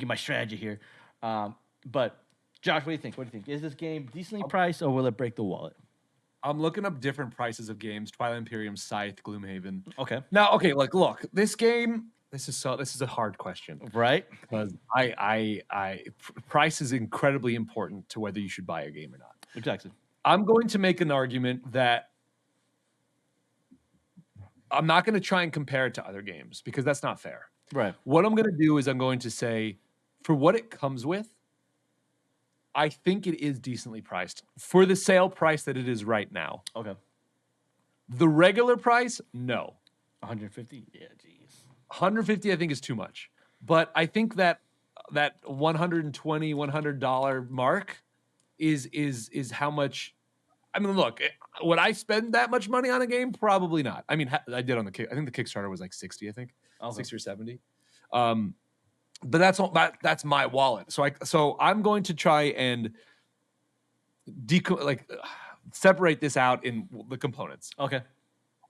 my strategy here. But Josh, what do you think? Is this game decently priced, or will it break the wallet? I'm looking up different prices of games: Twilight Imperium, Scythe, Gloomhaven. Okay. Now, look, this game. This is a hard question, right? Because price is incredibly important to whether you should buy a game or not. Exactly. I'm going to make an argument that I'm not going to try and compare it to other games because that's not fair. Right. What I'm going to do is I'm going to say, for what it comes with, I think it is decently priced for the sale price that it is right now. Okay. The regular price, no. 150? Yeah, geez. 150 I think is too much. But I think that $120, $100 mark is how much. I mean, look, would I spend that much money on a game? Probably not. I mean, I did on the I think the Kickstarter was like 60, I think. Okay. 60 or 70. But that's my wallet. So I'm going to try and separate this out in the components. Okay.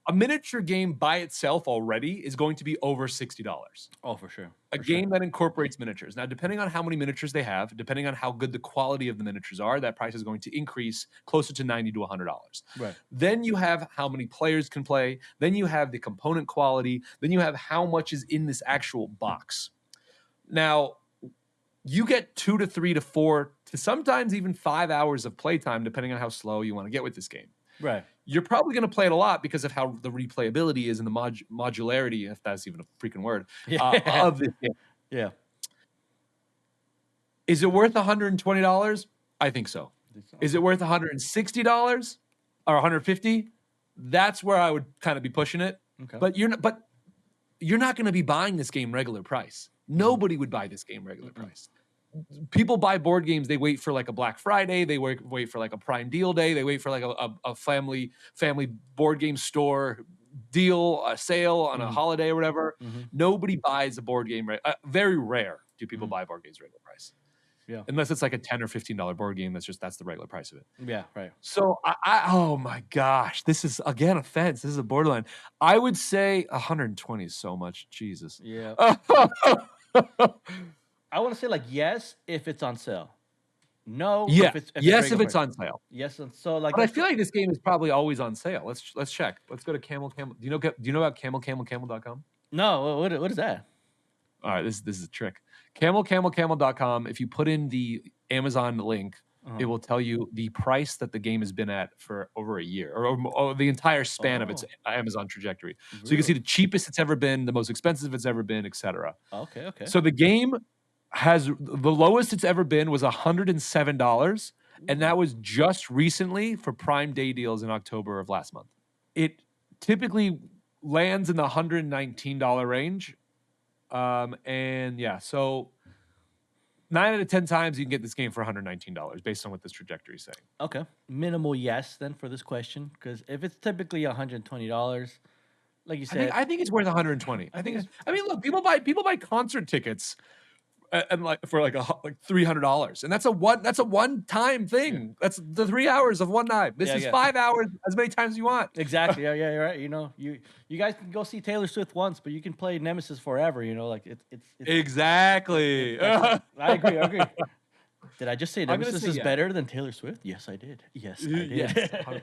A miniature game by itself already is going to be over $60. Oh, for sure. A game that incorporates miniatures. Now, depending on how many miniatures they have, depending on how good the quality of the miniatures are, that price is going to increase closer to $90 to $100. Right. Then you have how many players can play. Then you have the component quality. Then you have how much is in this actual box. Now, you get 2 to 3 to 4 to sometimes even 5 hours of playtime, depending on how slow you want to get with this game. Right. You're probably going to play it a lot because of how the replayability is and the modularity, if that's even a freaking word, of this game. Yeah. Is it worth $120? I think so. Is it worth $160 or $150? That's where I would kind of be pushing it. Okay. But you're not going to be buying this game regular price. Nobody would buy this game regular price. People buy board games. They wait for like a Black Friday. They wait for like a Prime Deal Day. They wait for like a family board game store deal, a sale on a holiday or whatever. Nobody buys a board game. Very rare do people buy board games regular price. Yeah. Unless it's like a $10 or $15 board game, that's the regular price of it. Yeah, right. So oh my gosh, this is again offense. This is a borderline. I would say 120 is so much. Jesus. Yeah. I want to say like yes if it's on sale. No, yeah. if it's if it's on sale. Yes, and so like. But I feel like this game is probably always on sale. Let's check. Let's go to Camel. Do you know about camel.com? No, what is that? All right, this is a trick. Camel.com. If you put in the Amazon link, it will tell you the price that the game has been at for over a year or the entire span of its Amazon trajectory. Really? So you can see the cheapest it's ever been, the most expensive it's ever been, etc. Okay. So the game has the lowest it's ever been was $107, and that was just recently for Prime Day deals in October of last month. It typically lands in the $119 range. And yeah, so 9 out of 10 times you can get this game for $119 based on what this trajectory is saying. Okay. Minimal yes then for this question, because if it's typically $120, like you said, I think it's worth 120. I mean, look, people buy concert tickets and like for like $300, and that's a one-time thing. Yeah. That's the 3 hours of one night. This is 5 hours, as many times as you want. Exactly. Yeah, you're right. You guys can go see Taylor Swift once, but you can play Nemesis forever. Like it's exactly. I agree. Did I just say Nemesis is better than Taylor Swift? Yes, I did. Yes, I did. Yes, 100%.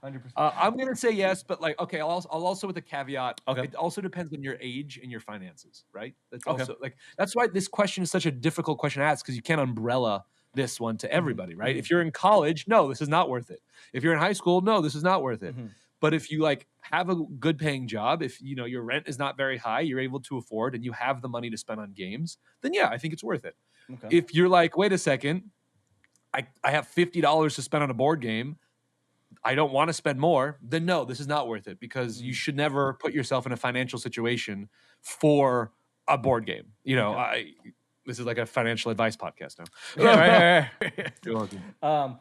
100%. I'm gonna say yes, but like, okay, I'll also with a caveat. Okay. It also depends on your age and your finances, right? That's also like that's why this question is such a difficult question to ask, because you can't umbrella this one to everybody, right? If you're in college, no, this is not worth it. If you're in high school, no, this is not worth it. But if you like have a good paying job, if your rent is not very high, you're able to afford, and you have the money to spend on games, then yeah, I think it's worth it. Okay. If you're like, wait a second, I have $50 to spend on a board game, I don't want to spend more, then no, this is not worth it, because you should never put yourself in a financial situation for a board game. This is like a financial advice podcast now. Yeah, right. You're welcome.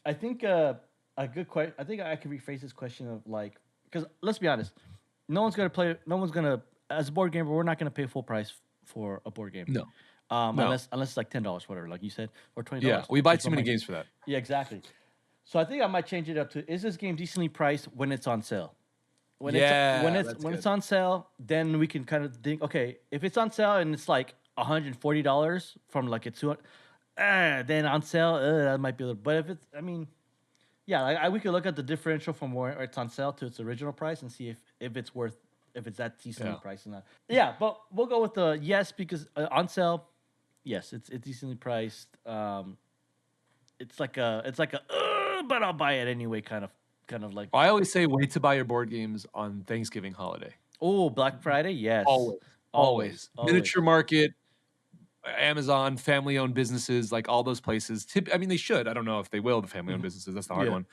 I think a good question. I think I could rephrase this question of like, because let's be honest, no one's gonna as a board gamer, we're not gonna pay full price for a board game. No. Unless it's like $10, whatever, like you said, or $20. Yeah, we buy too many games for that. Yeah, exactly. So I think I might change it up to: is this game decently priced when it's on sale? When it's on sale, then we can kind of think, okay, if it's on sale and it's like $140 from like a 200, then on sale that might be a little. But if it's, we could look at the differential from where it's on sale to its original price and see if it's worth. If it's that decently priced or not. Yeah, but we'll go with the yes, because on sale, yes, it's decently priced. It's like a but I'll buy it anyway kind of like. I always say wait to buy your board games on Thanksgiving holiday. Oh, Black Friday, yes. Always. Miniature Market, Amazon, family-owned businesses, like all those places. They should. I don't know if they will, the family-owned businesses. That's the hard one.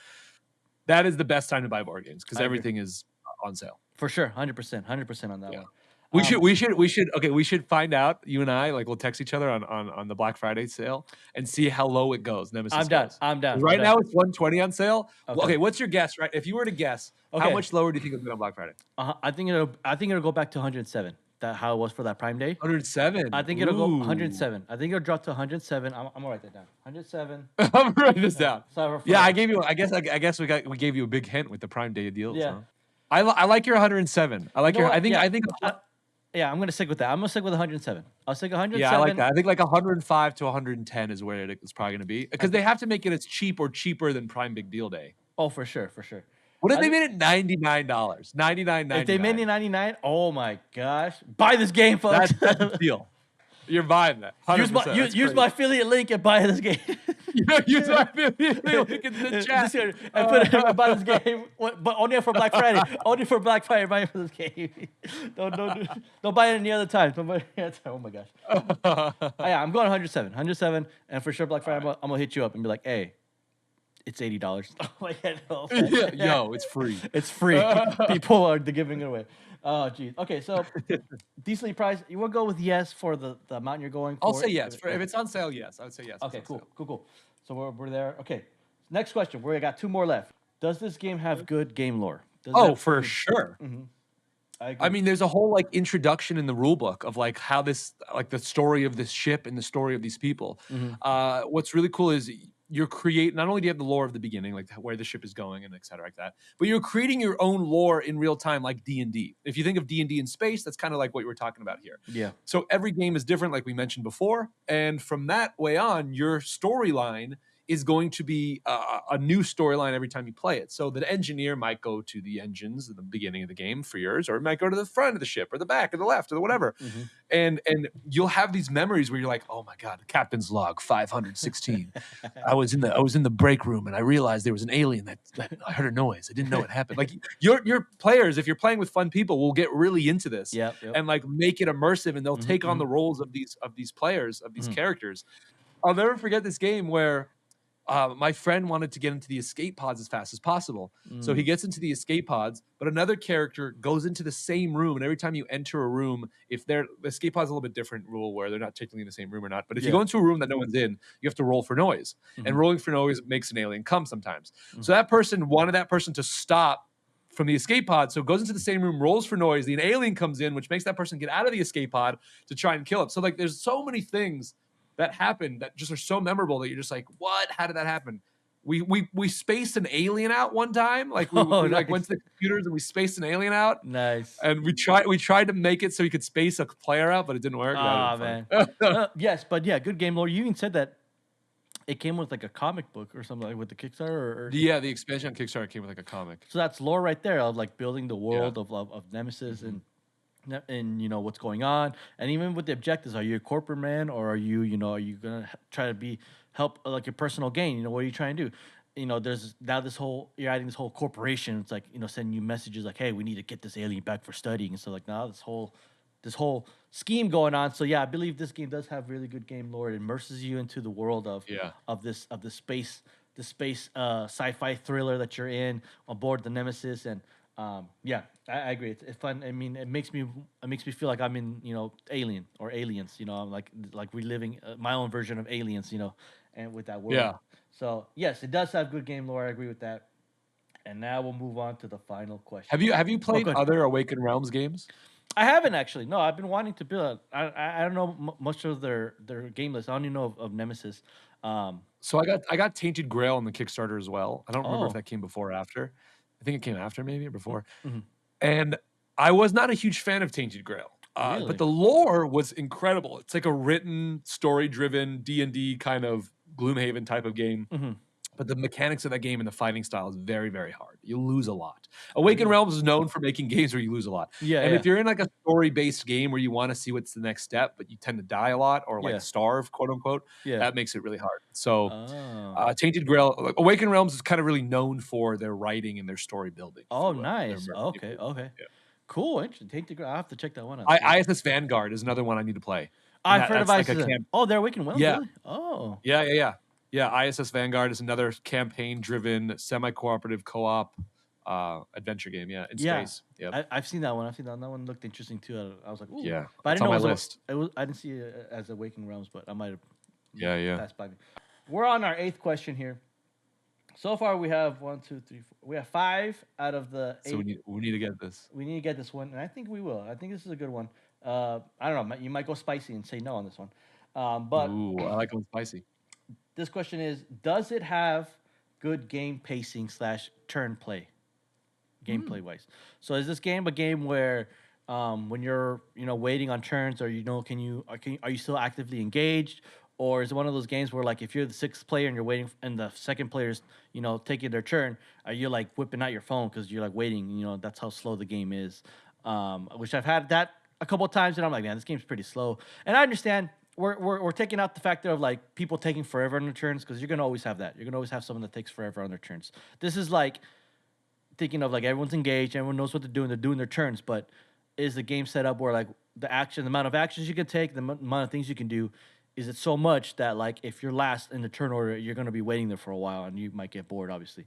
That is the best time to buy board games, because everything is on sale. For sure, 100% on that one. We should find out. You and I, like, we'll text each other on the Black Friday sale and see how low it goes. Nemesis. I'm down. Right now it's 120 on sale. Okay, what's your guess? Right, if you were to guess, how much lower do you think it'll be on Black Friday? I think it'll go back to 107. That how it was for that Prime Day. 107. I think it'll go 107. I think it'll drop to 107. I'm gonna write that down. 107. I'm gonna write this down. I gave you. I guess we gave you a big hint with the Prime Day deals. Yeah. Huh? I like your 107. I think. I'm gonna stick with that. I'm gonna stick with 107. I'll stick 107. Yeah, I like that. I think like 105 to 110 is where it's probably gonna be, because they have to make it as cheap or cheaper than Prime Big Deal Day. Oh, for sure. What if they made it $99? $99.99. If they made it $99, oh my gosh! Buy this game, folks. That's a deal. You're buying that. Use my affiliate link and buy this game. Use my affiliate link in the chat. And put it buy this game, but only for Black Friday. Only for Black Friday, buy it for this game. Don't buy it any other time. Don't buy it any other time. Oh my gosh. I'm going 107. 107, and for sure Black Friday, I'm gonna hit you up and be like, hey, it's $80. Oh my god. Yo, it's free. It's free. People are giving it away. Oh, geez. Okay, so decently priced. You will go with yes for the amount you're going for. I'll say yes. If it's on sale, yes. I would say yes. Okay, cool. So we're there. Okay, next question. We got two more left. Does this game have good game lore? For sure. I mean, there's a whole like introduction in the rule book of like how this, like the story of this ship and the story of these people. What's really cool is you're creating, not only do you have the lore of the beginning, like where the ship is going and et cetera, like that, but you're creating your own lore in real time, like D&D. If you think of D&D in space, that's kind of like what you were talking about here. Yeah. So every game is different, like we mentioned before. And from that way on, your storyline is going to be a new storyline every time you play it. So the engineer might go to the engines at the beginning of the game for yours, or it might go to the front of the ship or the back or the left or the whatever. And you'll have these memories where you're like, oh my God, captain's log 516. I was in the break room and I realized there was an alien that I heard a noise. I didn't know it happened. Like your players, if you're playing with fun people, will get really into this and like make it immersive, and they'll take on the roles of these players, of these characters. I'll never forget this game where my friend wanted to get into the escape pods as fast as possible. So he gets into the escape pods, but another character goes into the same room. And every time you enter a room, if the escape pod's a little bit different rule where they're not technically in the same room or not. But if you go into a room that no one's in, you have to roll for noise. And rolling for noise makes an alien come sometimes. So that person wanted that person to stop from the escape pod. So goes into the same room, rolls for noise. The alien comes in, which makes that person get out of the escape pod to try and kill him. So like there's so many things that happened that just are so memorable that you're just like, what? How did that happen? We spaced an alien out one time. Like we like went to the computers and we spaced an alien out. Nice. And we tried to make it so we could space a player out, but it didn't work. Oh man. Yes, but yeah, good game lore. You even said that it came with like a comic book or something, like with the Kickstarter or yeah, the expansion on Kickstarter came with like a comic. So that's lore right there of like building the world of Nemesis and you know what's going on, and even with the objectives. Are you a corporate man, or are you are you gonna try to help like your personal gain? You know, what are you trying to do? You know, there's now you're adding this whole corporation. It's like, sending you messages like, hey, we need to get this alien back for studying. And so like now this whole scheme going on. So yeah, I believe this game does have really good game lore. It immerses you into the world of the space sci-fi thriller that you're in on board the Nemesis. And yeah, I agree. It's fun. I mean, it makes me feel like I'm in Alien or Aliens. I'm like reliving my own version of Aliens. And with that world. Yeah. So yes, it does have good game lore. I agree with that. And now we'll move on to the final question. Have you played other Awakened Realms games? I haven't actually. No, I've been wanting to build. I don't know much of their game list. I only know of Nemesis. So I got Tainted Grail on the Kickstarter as well. I don't remember if that came before or after. I think it came after, maybe, or before. And I was not a huge fan of Tainted Grail. Really? But the lore was incredible. It's like a written, story-driven D&D kind of Gloomhaven type of game. But the mechanics of that game and the fighting style is very, very hard. You lose a lot. Awakened Realms is known for making games where you lose a lot. And if you're in like a story-based game where you want to see what's the next step, but you tend to die a lot or like starve, quote unquote, that makes it really hard. So Tainted Grail, Awakened Realms is kind of really known for their writing and their story building. Oh, nice. Okay. Yeah. Cool. Interesting. Tainted Grail. I'll have to check that one out. ISS Vanguard is another one I need to play. I've heard of ISS. They're Awakened Realms? Yeah. Really? Oh. Yeah, ISS Vanguard is another campaign-driven, semi-cooperative co-op adventure game. Yeah, in space. Yeah, I've seen that one. That one looked interesting too. I was like, ooh. Yeah, but I didn't know it was my list. I didn't see it as Awakening Realms, but I might have. Passed by me. We're on our 8th question here. So far, we have 1, 2, 3, 4. We have 5 out of the 8. So we need to get this. We need to get this one, and I think we will. I think this is a good one. I don't know. You might go spicy and say no on this one. But ooh, I like going spicy. This question is: does it have good game pacing / turn play, gameplay wise? So is this game a game where, when you're waiting on turns, or are you still actively engaged, or is it one of those games where like if you're the 6th player and you're waiting and the 2nd player's taking their turn, are you like whipping out your phone because you're like waiting? That's how slow the game is. Which I've had that a couple of times, and I'm like, man, this game's pretty slow. And I understand. We're taking out the factor of like people taking forever on their turns, because you're gonna always have that. You're gonna always have someone that takes forever on their turns. This is like thinking of like everyone's engaged, everyone knows what they're doing their turns. But is the game set up where like the amount of actions you can take, the amount of things you can do, is it so much that like if you're last in the turn order, you're gonna be waiting there for a while and you might get bored, obviously.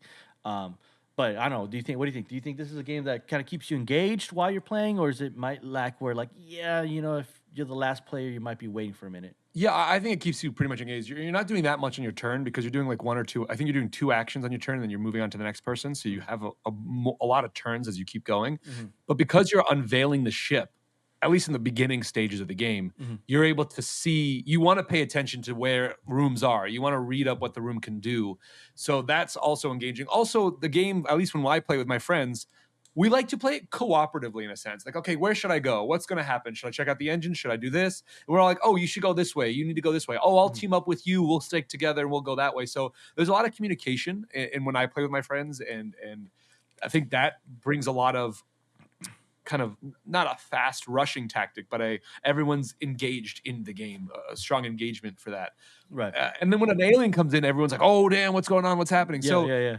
But I don't know. What do you think? Do you think this is a game that kind of keeps you engaged while you're playing, or is it might lack where like if you're the last player, you might be waiting for a minute. Yeah, I think it keeps you pretty much engaged. You're not doing that much on your turn because you're doing like one or two. I think you're doing 2 actions on your turn, and then you're moving on to the next person. So you have a lot of turns as you keep going. But because you're unveiling the ship, at least in the beginning stages of the game, you're able to see. You want to pay attention to where rooms are. You want to read up what the room can do. So that's also engaging. Also, the game, at least when I play with my friends, we like to play it cooperatively in a sense. Like, okay, where should I go? What's going to happen? Should I check out the engine? Should I do this? And we're all like, oh, you should go this way. You need to go this way. Oh, I'll team up with you. We'll stick together and we'll go that way. So there's a lot of communication and when I play with my friends, and I think that brings a lot of kind of not a fast rushing tactic, but everyone's engaged in the game, a strong engagement for that. Right. And then when an alien comes in, everyone's like, oh, damn, what's going on? What's happening? Yeah.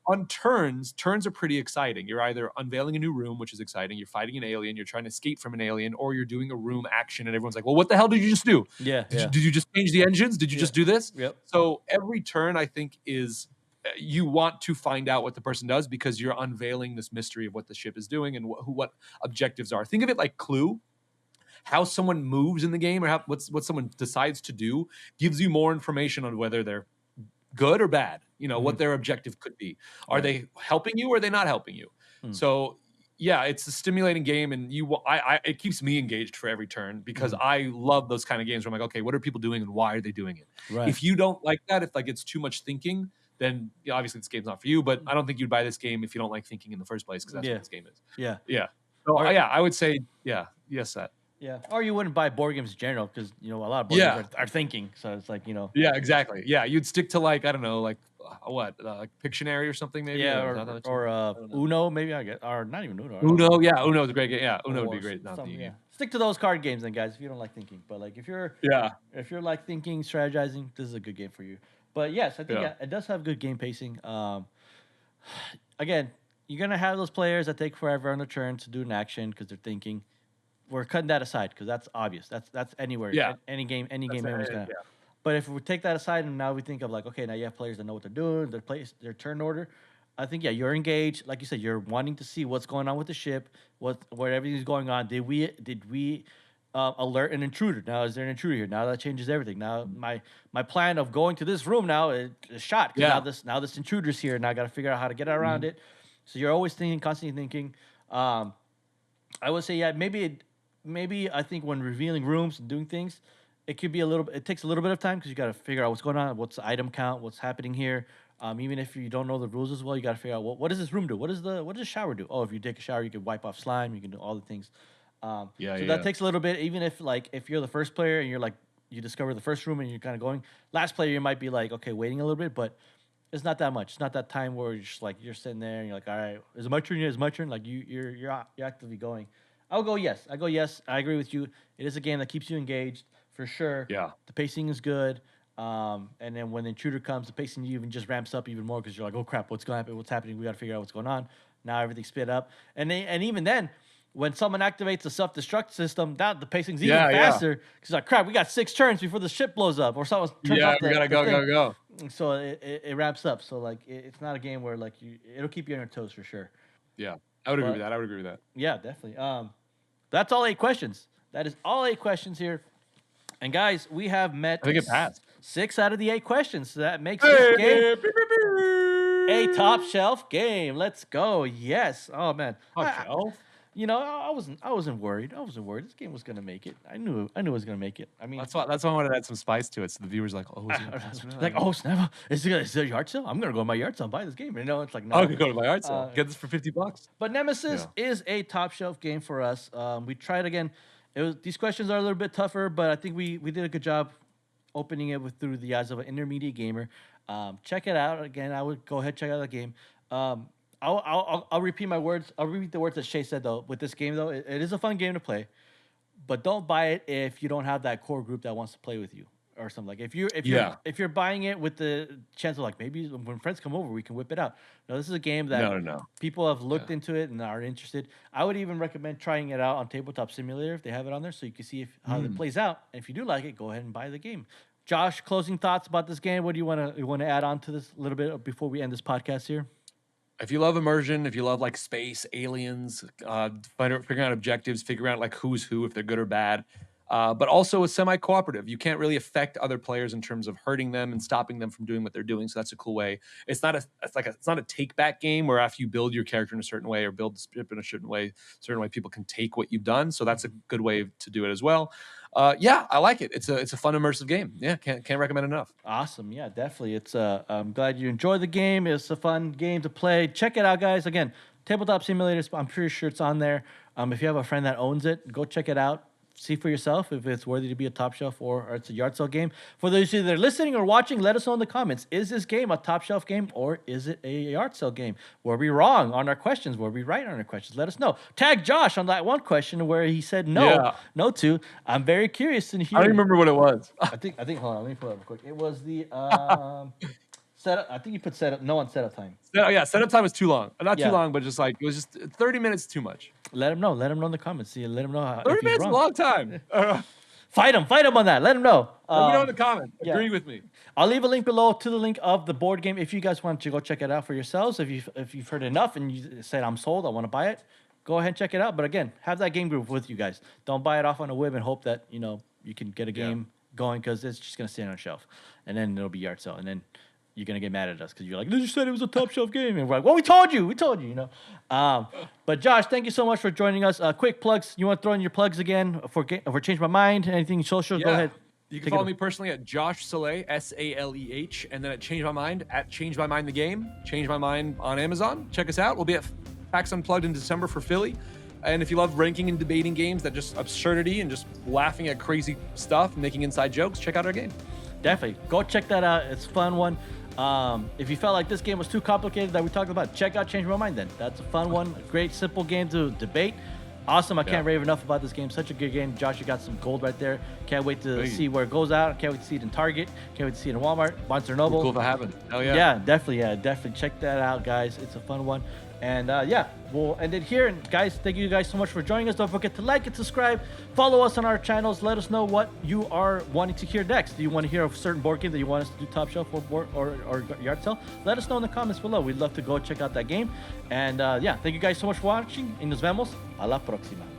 On turns are pretty exciting. You're either unveiling a new room, which is exciting. You're fighting an alien. You're trying to escape from an alien, or you're doing a room action, and everyone's like, "Well, what the hell did you just do? Did you just change the engines? Did you just do this?" Yep. So every turn, I think, is you want to find out what the person does because you're unveiling this mystery of what the ship is doing and what objectives are. Think of it like Clue. How someone moves in the game or what someone decides to do gives you more information on whether they're good or bad, what their objective could be. Are they helping you or are they not helping you? So yeah, it's a stimulating game, and it keeps me engaged for every turn because I love those kind of games where I'm like, okay, what are people doing and why are they doing it? Right. If you don't like that, if like it's too much thinking, then obviously this game's not for you, but I don't think you'd buy this game if you don't like thinking in the first place, because that's what this game is. Yeah. So I would say yes, that. Yeah, or you wouldn't buy board games in general because a lot of board games are thinking. So it's like Yeah, exactly. Yeah, you'd stick to like I don't know, like what, like Pictionary or something maybe. Yeah, or Uno maybe or not even Uno. Uno, yeah, Uno's a great game. Yeah, Uno would be great. Stick to those card games then, guys. If you don't like thinking, but like if you're like thinking, strategizing, this is a good game for you. But yes, I think it does have good game pacing. Again, you're gonna have those players that take forever on their turn to do an action because they're thinking. We're cutting that aside because that's obvious. That's anywhere. Yeah. Any game anyone's gonna. But if we take that aside and now we think of like, okay, now you have players that know what they're doing, their turn order. I think you're engaged. Like you said, you're wanting to see what's going on with the ship, where everything's going on. Did we alert an intruder? Now is there an intruder here? Now that changes everything. Now my plan of going to this room now is shot. Yeah. Now this intruder's here. Now I got to figure out how to get around it. So you're always thinking, constantly thinking. I would say maybe I think when revealing rooms and doing things, it takes a little bit of time because you got to figure out what's going on, what's the item count, what's happening here. Even if you don't know the rules as well, you got to figure out what does this room do? What does the shower do? Oh, if you take a shower, you can wipe off slime. You can do all the things. That takes a little bit. Even if you're the first player and you're like you discover the first room and you're kind of going. Last player, you might be like okay, waiting a little bit, but it's not that much. It's not that time where you're just like you're sitting there and you're like, all right, is it my turn? Yeah, it's my turn. Like you're actively going. I'll go yes. I agree with you. It is a game that keeps you engaged for sure. Yeah. The pacing is good. And then when the intruder comes, the pacing even just ramps up even more because you're like, oh crap, what's going to happen? What's happening? We got to figure out what's going on. Now everything's sped up. And even then, when someone activates the self-destruct system, the pacing's even faster. Because like crap, we got 6 turns before the ship blows up or someone turns off we gotta go. So it ramps up. So like it's not a game where like it'll keep you on your toes for sure. Yeah. I would agree with that. Yeah, definitely. That's all 8 questions. That is all 8 questions here. And guys, we have met I think it passed. 6 out of the 8 questions. So that makes this game a top shelf game. Let's go. Yes. Oh man. Top shelf? I wasn't worried. This game was gonna make it. I knew it was gonna make it. I mean, that's why I wanted to add some spice to it, so the viewers are like, oh, oh snap! Is there a yard sale? I'm gonna go to my yard sale and buy this game. It's like no. I could go to my yard sale. Get this for $50. But Nemesis is a top shelf game for us. We tried again. These questions are a little bit tougher, but I think we did a good job opening it through the eyes of an intermediate gamer. Check it out again. I would go ahead check out the game. I'll repeat my words. I'll repeat the words that Shay said though. With this game though, it is a fun game to play, but don't buy it if you don't have that core group that wants to play with you or something. Like if you're buying it with the chance of like maybe when friends come over we can whip it out. No, this is a game that people have looked into it and are interested. I would even recommend trying it out on Tabletop Simulator if they have it on there, so you can see how it plays out. And if you do like it, go ahead and buy the game. Josh, closing thoughts about this game. What do you want to add on to this a little bit before we end this podcast here? If you love immersion, if you love like space, aliens, figuring out objectives, figuring out like who's who, if they're good or bad, but also a semi-cooperative. You can't really affect other players in terms of hurting them and stopping them from doing what they're doing. So that's a cool way. It's not a take back game where after you build your character in a certain way or build the script in a certain way, people can take what you've done. So that's a good way to do it as well. Yeah, I like it. It's a fun immersive game. Yeah, can't recommend enough. Awesome. Yeah, definitely. I'm glad you enjoyed the game. It's a fun game to play. Check it out, guys. Again, Tabletop Simulators. I'm pretty sure it's on there. If you have a friend that owns it, go check it out. See for yourself if it's worthy to be a top shelf or it's a yard sale game. For those of you that are listening or watching, let us know in the comments. Is this game a top shelf game or is it a yard sale game? Were we wrong on our questions? Were we right on our questions? Let us know. Tag Josh on that one question where he said no to. I'm very curious to hear. I don't remember what it was. I think. Hold on, let me pull it up real quick. It was the setup. I think you put setup. No on setup time. Setup time was too long. Not too long, but just like it was just 30 minutes too much. Let him know. Let him know in the comments. See, let him know how. 30 minutes is a long time. Fight him on that. Let him know. Let me know in the comments. Agree with me. I'll leave a link below to the link of the board game if you guys want to go check it out for yourselves. If you've heard enough and you said I'm sold, I want to buy it, go ahead and check it out. But again, have that game group with you guys. Don't buy it off on a whim and hope that you can get a game going because it's just gonna sit on a shelf, and then it'll be yard sale, and then you're going to get mad at us because you're like, you said it was a top shelf game. And we're like, well, we told you, But Josh, thank you so much for joining us. Quick plugs. You want to throw in your plugs again for Change My Mind? Anything social? Go ahead. You can follow me personally at Josh Saleh, Saleh, and then at Change My Mind, at Change My Mind the Game, Change My Mind on Amazon. Check us out. We'll be at PAX Unplugged in December for Philly. And if you love ranking and debating games that just absurdity and just laughing at crazy stuff, making inside jokes, check out our game. Definitely. Go check that out. It's a fun one. If you felt like this game was too complicated that we talked about, check out Change My Mind then. That's a fun one. A great, simple game to debate. Awesome. I can't rave enough about this game. Such a good game. Josh, you got some gold right there. Can't wait to see where it goes out. Can't wait to see it in Target. Can't wait to see it in Walmart, Barnes & Noble. Cool if I haven't. Hell yeah. Yeah, definitely. Yeah, definitely. Check that out, guys. It's a fun one. And we'll end it here. And guys, thank you guys so much for joining us. Don't forget to like and subscribe. Follow us on our channels. Let us know what you are wanting to hear next. Do you want to hear a certain board game that you want us to do top shelf or yard sale? Let us know in the comments below. We'd love to go check out that game. And thank you guys so much for watching. Y nos vemos a la próxima.